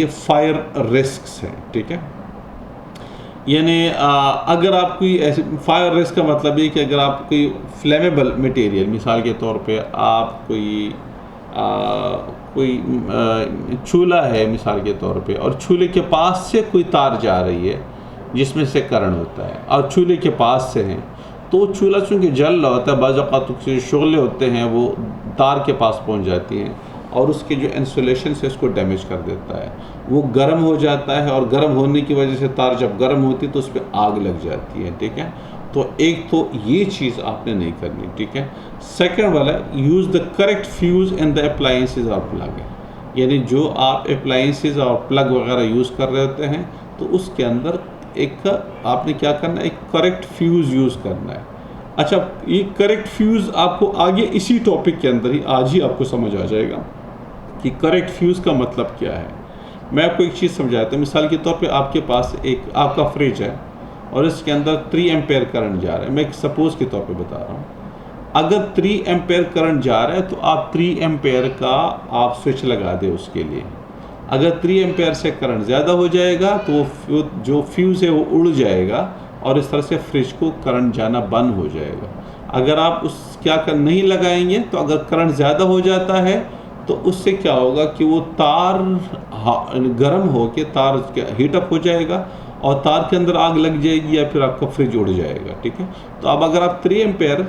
ये fire risk हैं, ठीक है। यानी अगर आप कोई ऐसे, फायर रिस्क का मतलब ये कि अगर आप कोई फ्लेमेबल मटेरियल, मिसाल के तौर पे आप कोई चूल्हा है मिसाल के तौर पे, और चूल्हे के पास से कोई तार जा रही है जिसमें से करंट होता है, और चूल्हे के पास से हैं, तो चूल्हा चूँकि जल रहा होता है, बाज़ औक़ात शोले होते हैं वो तार के पास पहुंच जाती हैं और उसके जो इंसुलेशन से उसको डैमेज कर देता है, वो गर्म हो जाता है, और गर्म होने की वजह से तार जब गर्म होती है तो उस पर आग लग जाती है, ठीक है। तो एक तो ये चीज़ आपने नहीं करनी, ठीक है। सेकंड वाला, use the correct fuse in the appliances और प्लग, यानी जो आप अप्लायंसेस और प्लग वगैरह यूज़ कर रहे होते हैं तो उसके अंदर एक आपने क्या करना है, एक करेक्ट फ्यूज़ यूज़ करना है। अच्छा, ये करेक्ट फ्यूज़ आपको आगे इसी टॉपिक के अंदर ही आज ही आपको समझ आ जाएगा कि करेक्ट फ्यूज़ का मतलब क्या है। मैं आपको एक चीज़ समझाता हूँ। मिसाल के तौर पे आपके पास एक आपका फ्रिज है और इसके अंदर 3 एम्पेयर करंट जा रहा है, मैं एक सपोज़ के तौर पे बता रहा हूँ। अगर 3 एम्पेयर करंट जा रहा है तो आप 3 एम्पेयर का आप स्विच लगा दें उसके लिए। अगर 3 एम्पेयर से करंट ज़्यादा हो जाएगा तो वो जो फ्यूज़ है वो उड़ जाएगा और इस तरह से फ्रिज को करंट जाना बंद हो जाएगा। अगर आप उस क्या कर नहीं लगाएंगे तो अगर करंट ज़्यादा हो जाता है तो उससे क्या होगा कि वो तार गर्म हो के तार हीटअप हो जाएगा और तार के अंदर आग लग जाएगी या फिर आपका फ्रिज उड़ जाएगा, ठीक है। तो अब अगर आप 3 एम्पेयर,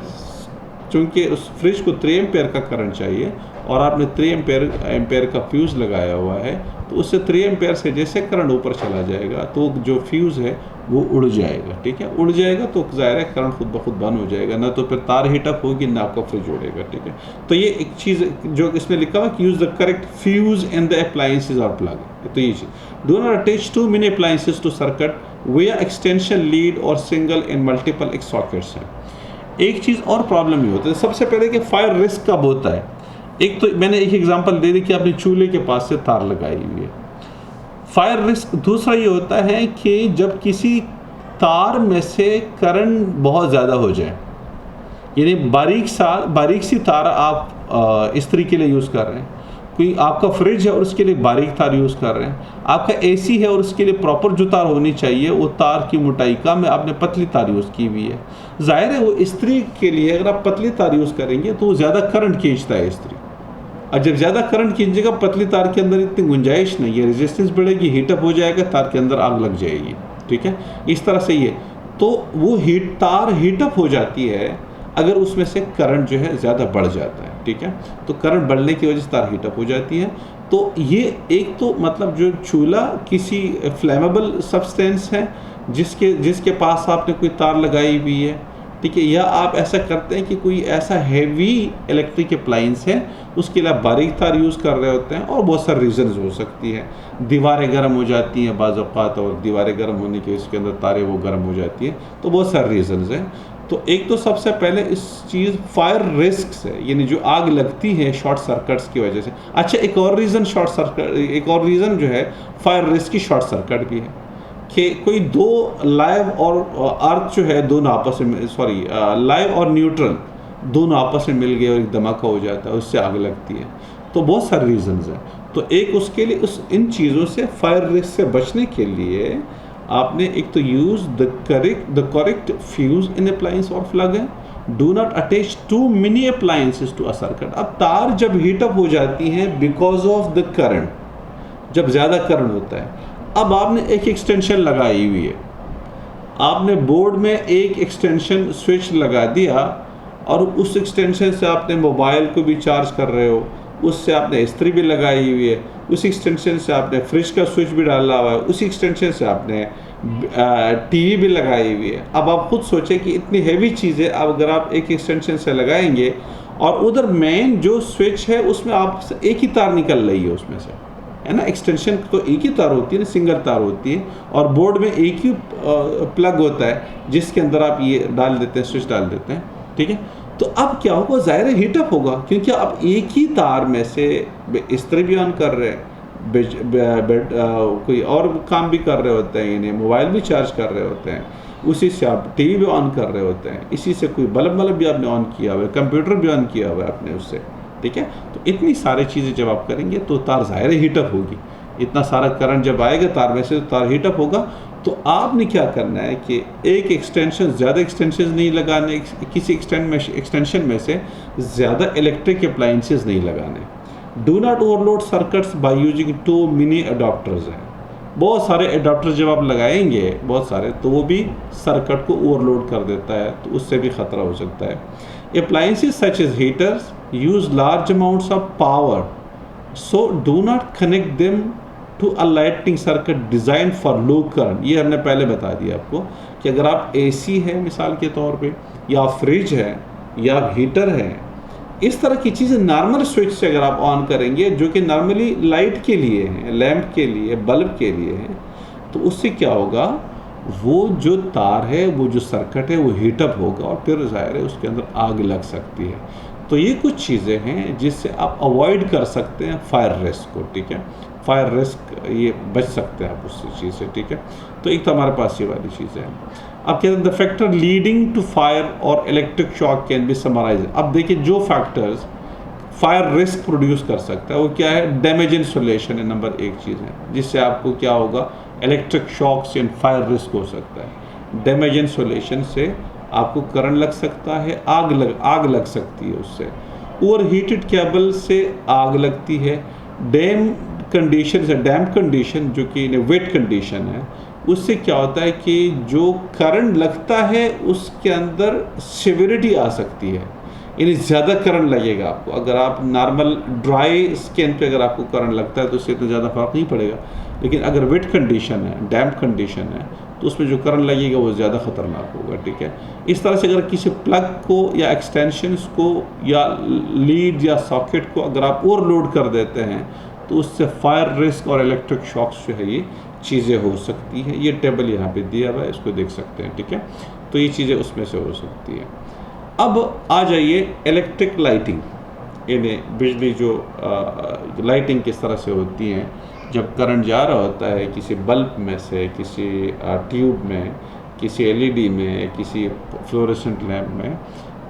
चूँकि उस फ्रिज को 3 एम्पेयर का करंट चाहिए और आपने 3 एम्पेयर का फ्यूज़ लगाया हुआ है, तो उससे 3 एम्पेयर से जैसे करंट ऊपर चला जाएगा तो जो फ्यूज़ है वो उड़ जाएगा, ठीक है। उड़ जाएगा तो ज़ाहिर है करंट खुद ब खुद बंद हो जाएगा, ना तो फिर तार हीटअप होगी ना आपका फ्रिज उड़ेगा, ठीक है। तो ये एक चीज़ जो इसमें लिखा हुआ कि use the correct fuse in the appliances और प्लग, तो ये चीज़। Do not attach to many appliances to circuit where extension lead और सिंगल इन मल्टीपल सॉकेट्स हैं। एक चीज़ और प्रॉब्लम ये होता है, सबसे पहले कि फायर रिस्क कब होता है। एक तो मैंने एक एग्जांपल दे दी कि आपने चूल्हे के पास से तार लगाई हुई है, फायर रिस्क। दूसरा ये होता है कि जब किसी तार में से करंट बहुत ज़्यादा हो जाए, यानी बारीक सी तार आप इस्त्री के लिए यूज़ कर रहे हैं, कोई आपका फ्रिज है और उसके लिए बारीक तार यूज़ कर रहे हैं, आपका एसी है और उसके लिए प्रॉपर जो तार होनी चाहिए वो तार की मोटाई का में आपने पतली तार यूज़ की हुई है। जाहिर है वो इस्त्री के लिए अगर आप पतली तार यूज़ करेंगे तो वो ज़्यादा करंट खींचता है इस्त्री, और जब ज़्यादा करंट खींचेगा पतली तार के अंदर इतनी गुंजाइश नहीं है, रेजिस्टेंस बढ़ेगी, हीटअप हो जाएगा, तार के अंदर आग लग जाएगी, ठीक है। इस तरह से ये तो वो तार हीटअप हो जाती है अगर उसमें से करंट जो है ज़्यादा बढ़ जाता है, ठीक है। तो करंट बढ़ने की वजह से तार हीटअप हो जाती है। तो ये एक तो मतलब जो चूल्हा किसी फ्लेमेबल सब्सटेंस है जिसके पास आपने कोई तार लगाई हुई है, ठीक है, या आप ऐसा करते हैं कि कोई ऐसा हैवी इलेक्ट्रिक अप्लायंस है उसके लिए आप बारीक तार यूज़ कर रहे होते हैं, और बहुत सारे रीज़न्स हो सकती हैं। दीवारें गर्म हो जाती हैं बाज़ औक़ात, और दीवारें गर्म होने के इसके अंदर तारें वो गर्म हो जाती हैं, तो बहुत सारे रीज़न्स हैं। तो एक तो सबसे पहले इस चीज़ फायर रिस्क है, यानी जो आग लगती है शॉर्ट सर्किट्स की वजह से। अच्छा, एक और रीज़न जो है फायर रिस्क की शॉर्ट सर्किट भी है कि कोई दो लाइव और अर्थ जो है दोनों आपस में लाइव और न्यूट्रल दोनों आपस में मिल गए और एक धमाका हो जाता है, उससे आग लगती है। तो बहुत सारे रीजंस हैं। तो एक उसके लिए इन चीज़ों से फायर रिस्क से बचने के लिए आपने एक तो use the correct fuse in appliance और प्लग है। Do not attach to many appliances to a circuit. अब तार जब हीटअप हो जाती हैं बिकॉज ऑफ द करंट, जब ज़्यादा करंट होता है, अब आपने एक एक्सटेंशन लगाई हुई है, आपने बोर्ड में एक एक्सटेंशन स्विच लगा दिया और उस एक्सटेंशन से आपने मोबाइल को भी चार्ज कर रहे हो, उससे आपने इस्त्री भी लगाई हुई है, उस एक्सटेंशन से आपने फ्रिज का स्विच भी डाला हुआ है, उसी एक्सटेंशन से आपने टीवी भी लगाई हुई है। अब आप खुद सोचें कि इतनी हैवी चीज़ें अब अगर आप एक एक्सटेंशन से लगाएंगे और उधर मेन जो स्विच है उसमें आप एक ही तार निकल रही है उसमें से, है ना। एक्सटेंशन तो एक ही तार होती है ना, सिंगल तार होती है, और बोर्ड में एक ही प्लग होता है जिसके अंदर आप ये डाल देते हैं, स्विच डाल देते हैं, ठीक है। तो अब क्या होगा, ज़ाहिर है हीटअप होगा, क्योंकि आप एक ही तार में से इस्त्री भी ऑन कर रहे हैं, कोई और काम भी कर रहे होते हैं, यानी मोबाइल भी चार्ज कर रहे होते हैं, उसी से आप टीवी भी ऑन कर रहे होते हैं, इसी से कोई बल्ब भी आपने ऑन किया हुआ है, कंप्यूटर भी ऑन किया हुआ है आपने उससे, ठीक है। तो इतनी सारी चीज़ें जब आप करेंगे तो तार ज़ाहिर हीटअप होगी। इतना सारा करंट जब आएगा तार में से तो तार हीटअप होगा। तो आपने क्या करना है कि एक एक्सटेंशन, ज़्यादा एक्सटेंशन नहीं लगाने, किसी एक्सटेंशन में से ज़्यादा इलेक्ट्रिक अप्लाइंसेस नहीं लगाने। Do not overload circuits by using 2 mini adapters हैं। बहुत सारे अडॉप्टर जब आप लगाएंगे बहुत सारे, तो वो भी सर्किट को ओवरलोड कर देता है, तो उससे भी ख़तरा हो सकता है। Appliances such as heaters use large amounts of power, so do not connect them to a lighting circuit design for low current. ये हमने पहले बता दिया आपको कि अगर आप एसी है मिसाल के तौर पे, या फ्रिज है, या हीटर है, इस तरह की चीज़ें नॉर्मल स्विच से अगर आप ऑन करेंगे जो कि नॉर्मली लाइट के लिए हैं, लैंप के लिए, बल्ब के लिए हैं, तो उससे क्या होगा, वो जो तार है, वो जो सर्किट है, वो हीटअप होगा और फिर ज़ाहिर है उसके अंदर आग लग सकती है। तो ये कुछ चीज़ें हैं जिससे आप अवॉइड कर सकते हैं फायर रिस्क को, ठीक है। फायर रिस्क ये बच सकते हैं आप उस चीज़ से, ठीक है। तो एक तो हमारे पास ये वाली चीज़ें हैं। अब कहते हैं the factor leading to fire और electric shock can be summarise. अब देखिए जो फैक्टर्स फायर रिस्क प्रोड्यूस कर सकता है वो क्या है, डैमेज इंसुलेशन है नंबर 1 चीज़ है, जिससे आपको क्या होगा, इलेक्ट्रिक शॉक से फायर रिस्क हो सकता है। डैमेज इंसुलेशन से आपको करंट लग सकता है, आग लग सकती है उससे। ओवर हीटेड केबल से आग लगती है। डैम कंडीशन जो कि वेट कंडीशन है, उससे क्या होता है कि जो करंट लगता है उसके अंदर सिविरिटी आ सकती है, यानी ज़्यादा करंट लगेगा आपको। अगर आप नॉर्मल ड्राई स्किन पे अगर आपको करंट लगता है तो उससे तो ज़्यादा फर्क नहीं पड़ेगा, लेकिन अगर वेट कंडीशन है, डैम्प कंडीशन है, तो उसमें जो करंट लगेगा वो ज़्यादा ख़तरनाक होगा, ठीक है। इस तरह से अगर किसी प्लग को या एक्सटेंशंस को या लीड या सॉकेट को अगर आप ओवरलोड कर देते हैं तो उससे फायर रिस्क और इलेक्ट्रिक शॉक्स जो है ये चीज़ें हो सकती हैं। ये टेबल यहाँ पे दिया हुआ है, इसको देख सकते हैं, ठीक है। तो ये चीज़ें उसमें से हो सकती है। अब आ जाइए इलेक्ट्रिक लाइटिंग, यानी बिजली जो लाइटिंग किस तरह से होती हैं। जब करंट जा रहा होता है किसी बल्ब में से, किसी ट्यूब में, किसी एलईडी में, किसी फ्लोरेसेंट लैम्प में,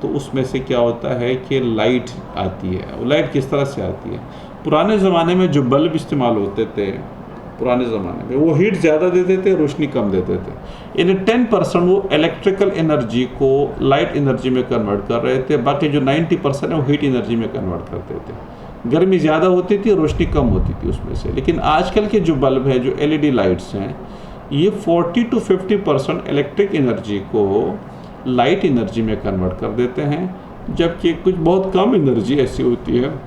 तो उसमें से क्या होता है कि लाइट आती है। वो लाइट किस तरह से आती है, पुराने ज़माने में जो बल्ब इस्तेमाल होते थे, पुराने ज़माने में वो हीट ज़्यादा देते थे, रोशनी कम देते थे, यानी 10% वो इलेक्ट्रिकल एनर्जी को लाइट एनर्जी में कन्वर्ट कर रहे थे, बाकी जो 90% है वो हीट एनर्जी में कन्वर्ट करते थे। गर्मी ज़्यादा होती थी, रोशनी कम होती थी उसमें से। लेकिन आजकल के जो बल्ब है, जो एलईडी लाइट्स हैं, ये 40 to 50% इलेक्ट्रिक एनर्जी को लाइट एनर्जी में कन्वर्ट कर देते हैं, जबकि कुछ बहुत कम एनर्जी ऐसी होती है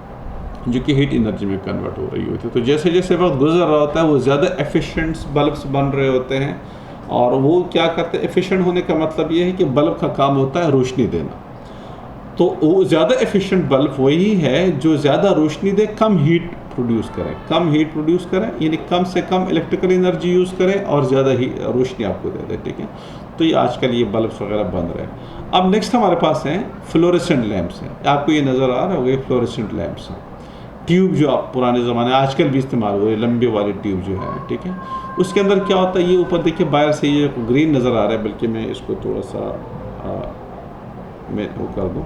जो कि हीट एनर्जी में कन्वर्ट हो रही होती है। तो जैसे जैसे वक्त गुजर रहा होता है वो ज़्यादा एफिशिएंट बल्ब्स बन रहे होते हैं, और वो क्या करते हैं, एफिशिएंट होने का मतलब ये है कि बल्ब का काम होता है रोशनी देना। तो वो ज़्यादा एफिशिएंट बल्ब वही है जो ज़्यादा रोशनी दे, कम हीट प्रोड्यूस करें, यानी कम से कम इलेक्ट्रिकल एनर्जी यूज़ करें और ज़्यादा ही रोशनी आपको दे दे, ठीक है। तो ये आजकल ये बल्ब्स वगैरह बन रहे हैं। अब नेक्स्ट हमारे पास हैं फ्लोरेसेंट लैंप्स हैं। आपको ये नज़र आ रहा होगा, ये फ्लोरेसेंट लैंप्स हैं। ट्यूब जो आप पुराने ज़माने, आजकल भी इस्तेमाल हो रही है, लंबी वाली ट्यूब जो है, ठीक है। उसके अंदर क्या होता है, ये ऊपर देखिए बाहर से ये ग्रीन नज़र आ रहा है, बल्कि मैं इसको थोड़ा सा मैं वो कर दूँ,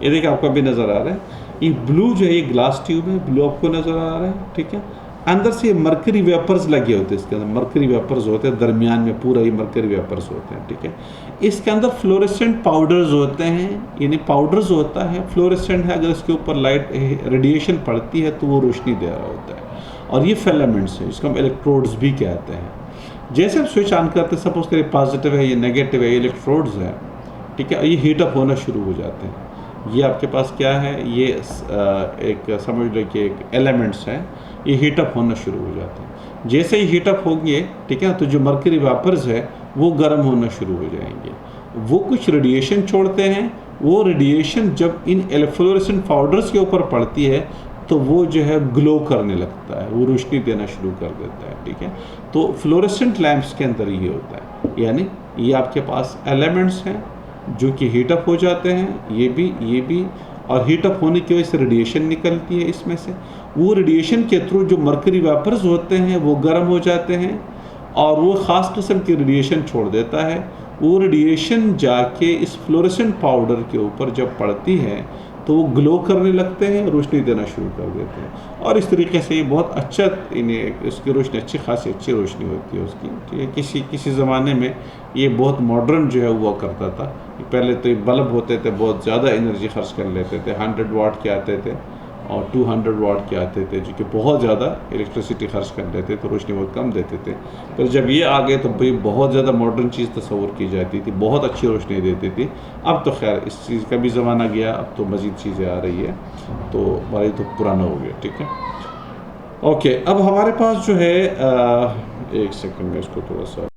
ये देखिए आपको भी नज़र आ रहा है। ये ब्लू जो है ये ग्लास ट्यूब है, ब्लू आपको नज़र आ रहा है, ठीक है। अंदर से मरकरी वेपर्स लगे होते हैं, इसके अंदर मरकरी वेपर्स होते हैं, दरमियान में पूरा ये मरकरी वेपर्स होते हैं, ठीक है। इसके अंदर फ्लोरेसेंट पाउडर्स होते हैं, यानी पाउडर्स होता है, फ्लोरेसेंट है। अगर इसके ऊपर लाइट रेडिएशन पड़ती है तो वो रोशनी दे रहा होता है। और ये फिलामेंट्स हैं, इसको हम इलेक्ट्रोड्स भी कहते हैं। जैसे हम स्विच ऑन करते हैं, सपोज करिए पॉजिटिव है, ये नेगेटिव है, ये इलेक्ट्रोड्स हैं, ठीक है। ये हीटअप होना शुरू हो जाते हैं। ये आपके पास क्या है, ये एक समझ लो कि एक एलिमेंट्स हैं, ये हीटअप होना शुरू हो जाते हैं। जैसे ही हीटअप होंगे, ठीक है, तो जो मरकरी वेपर्स है वो गर्म होना शुरू हो जाएंगे। वो कुछ रेडिएशन छोड़ते हैं, वो रेडिएशन जब इन फ्लोरेसेंट पाउडर्स के ऊपर पड़ती है तो वो जो है ग्लो करने लगता है, वो रोशनी देना शुरू कर देता है, ठीक है। तो फ्लोरेसेंट लैंप्स के अंदर ये होता है, यानी ये आपके पास एलिमेंट्स हैं जो कि हीटअप हो जाते हैं, ये भी, और हीटअप होने की वजह से रेडिएशन निकलती है इसमें से। वो रेडिएशन के थ्रू जो मरकरी वेपर्स होते हैं वो गर्म हो जाते हैं और वो ख़ास किस्म की रेडिएशन छोड़ देता है। वो रेडिएशन जाके इस फ्लोरेसेंट पाउडर के ऊपर जब पड़ती है तो वो ग्लो करने लगते हैं, रोशनी देना शुरू कर देते हैं। और इस तरीके से ये बहुत अच्छा, इन्हें इसकी रोशनी अच्छी रोशनी होती है उसकी, ठीक है। किसी ज़माने में ये बहुत मॉडर्न जो है हुआ करता था। पहले तो ये बल्ब होते थे, बहुत ज़्यादा एनर्जी खर्च कर लेते थे, 100 वाट के आते थे और 200 वाट के आते थे, जो कि बहुत ज़्यादा इलेक्ट्रिसिटी खर्च कर लेते थे, रोशनी बहुत कम देते थे। पर जब ये आ गए तो भाई बहुत ज़्यादा मॉडर्न चीज़ तस्वुर की जाती थी, बहुत अच्छी रोशनी देती थी। अब तो खैर इस चीज़ का भी ज़माना गया, अब तो मज़ीद चीज़ें आ रही है, तो भाई तो पुराना हो गया, ठीक है। ओके, अब हमारे पास जो है एक सेकंड में इसको थोड़ा सा